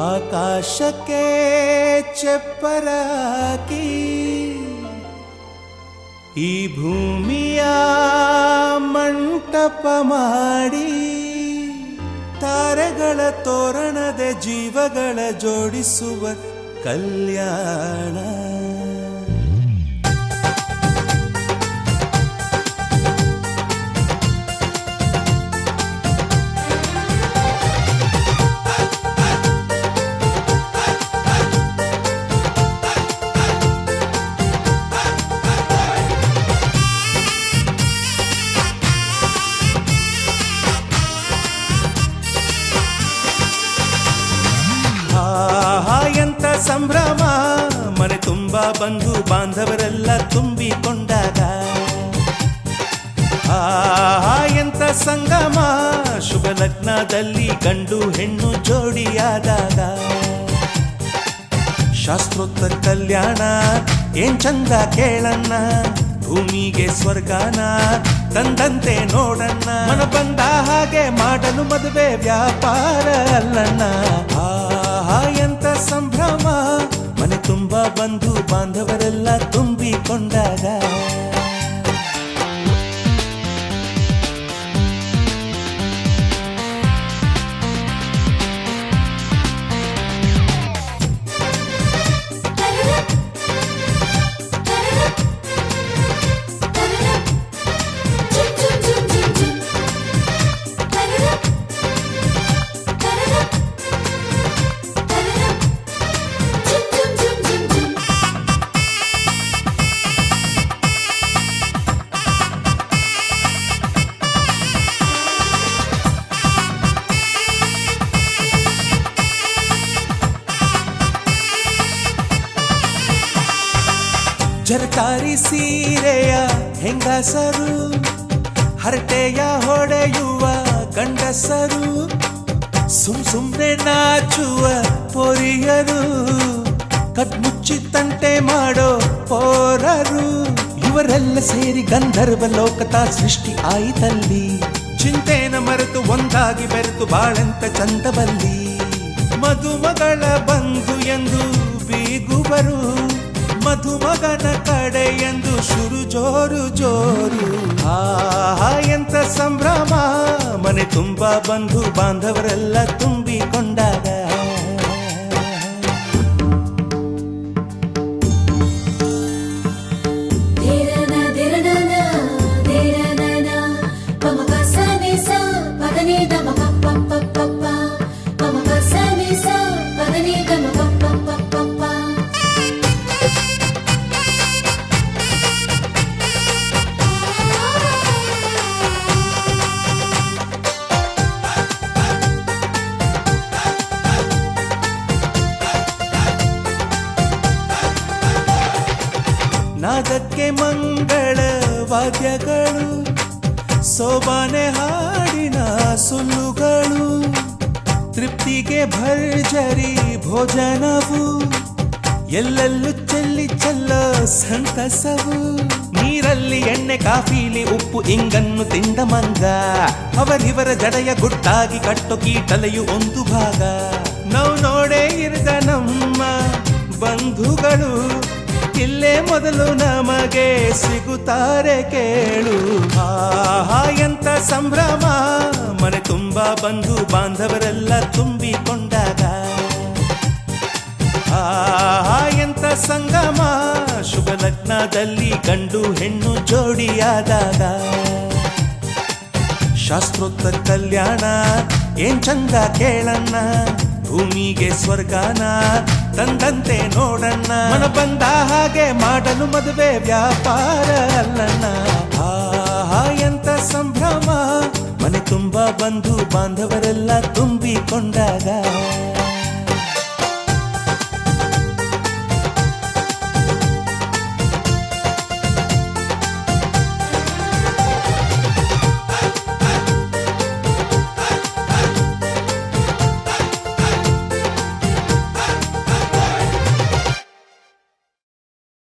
ಆಕಾಶಕ್ಕೆ ಚಪ್ಪರಾಕಿ ಈ ಭೂಮಿಯ ಮಂಟಪ ಮಾಡಿ ತಾರೆಗಳ ತೋರಣದ ಜೀವಗಳ ಜೋಡಿಸುವ ಕಲ್ಯಾಣ. ಎಂತ ಸಂಭ್ರಮ, ಮನೆ ತುಂಬಾ ಬಂಧು ಬಾಂಧವರೆಲ್ಲ ತುಂಬಿಕೊಂಡಾಗ. ಎಂತ ಸಂಗಮ, ಶುಭ ಲಗ್ನದಲ್ಲಿ ಗಂಡು ಹೆಣ್ಣು ಜೋಡಿಯಾದಾಗ. ಶಾಸ್ತ್ರೋಕ್ತ ಕಲ್ಯಾಣ ಏನ್ ಚಂದ ಕೇಳಣ್ಣ, ಭೂಮಿಗೆ ಸ್ವರ್ಗಾನ ತಂದಂತೆ ನೋಡಣ್ಣ. ಮನ ಬಂದ ಹಾಗೆ ಮಾಡಲು ಮದುವೆ ವ್ಯಾಪಾರ ಅಲ್ಲಣ್ಣ. ಎಂತ ಸಂಭ್ರಮ, ಮನೆ ತುಂಬಾ ಬಂಧು ಬಾಂಧವರೆಲ್ಲ ತುಂಬಿಕೊಂಡಾಗ. ಜರಕಾರಿ ಸೀರೆಯ ಹೆಂಗಸರು, ಹರಟೆಯ ಹೊಡೆಯುವ ಗಂಡಸರು, ಸುಮ್ನೆ ನಾಚುವ ಪೊರಿಯರು, ಕದ್ಮುಚ್ಚಿ ತಂಟೆ ಮಾಡೋ ಪೋರರು. ಇವರೆಲ್ಲ ಸೇರಿ ಗಂಧರ್ವ ಲೋಕದ ಸೃಷ್ಟಿ ಆಯಿತಲ್ಲಿ. ಚಿಂತೆನ ಮರೆತು ಒಂದಾಗಿ ಬೆರೆತು ಬಾಳೆಂತ ಚಂದವಲ್ಲಿ. ಮದುಮಗಳ ಬಂಧು ಎಂದು ಬೀಗುವರು, ಮಧುಮಗನ ಕಡೆ ಎಂದು ಶುರು ಜೋರು ಜೋರು. ಎಂತ ಸಂಭ್ರಮ, ಮನೆ ತುಂಬಾ ಬಂಧು ಬಾಂಧವರೆಲ್ಲ ತುಂಬಿಕೊಂಡಾಗ. ನಾದಕ್ಕೆ ಮಂಗಳ ವಾದ್ಯಗಳು, ಸೋಬಾನೆ ಹಾಡಿನ ಸುಳ್ಳುಗಳು, ತೃಪ್ತಿಗೆ ಭರ್ಜರಿ ಭೋಜನವು, ಎಲ್ಲೆಲ್ಲೂ ಚೆಲ್ಲಿ ಚೆಲ್ಲೋ ಸಂತಸವು. ನೀರಲ್ಲಿ ಎಣ್ಣೆ ಕಾಫಿಲಿ ಉಪ್ಪು ಇಂಗನ್ನು ತಿಂದ ಮಂಗ, ಅವರಿವರ ಜಡೆಯ ಗುಟ್ಟಾಗಿ ಕಟ್ಟೋ ಕೀಟಲೆಯು ಒಂದು ಭಾಗ. ನಾವು ನೋಡೇ ಇರದ ನಮ್ಮ ಬಂಧುಗಳು ಇಲ್ಲೇ ಮೊದಲು ನಮಗೆ ಸಿಗುತ್ತಾರೆ ಕೇಳು. ಎಂತ ಸಂಭ್ರಮ, ಮನೆ ತುಂಬಾ ಬಂಧು ಬಾಂಧವರೆಲ್ಲ ತುಂಬಿಕೊಂಡಾಗ. ಎಂತ ಸಂಗಮ, ಶುಭ ಲಗ್ನದಲ್ಲಿ ಗಂಡು ಹೆಣ್ಣು ಜೋಡಿಯಾದಾಗ. ಶಾಸ್ತ್ರೋಕ್ತ ಕಲ್ಯಾಣ ಏನ್ ಚಂದ ಕೇಳಣ್ಣ, ಭೂಮಿಗೆ ಸ್ವರ್ಗಾನ ತಂದಂತೆ ನೋಡಣ್ಣ. ಮನ ಬಂದ ಹಾಗೆ ಮಾಡಲು ಮದುವೆ ವ್ಯಾಪಾರ ಅಲ್ಲಣ್ಣ. ಎಂತ ಸಂಭ್ರಮ, ಮನೆ ತುಂಬಾ ಬಂಧು ಬಾಂಧವರೆಲ್ಲ ತುಂಬಿಕೊಂಡಾಗ.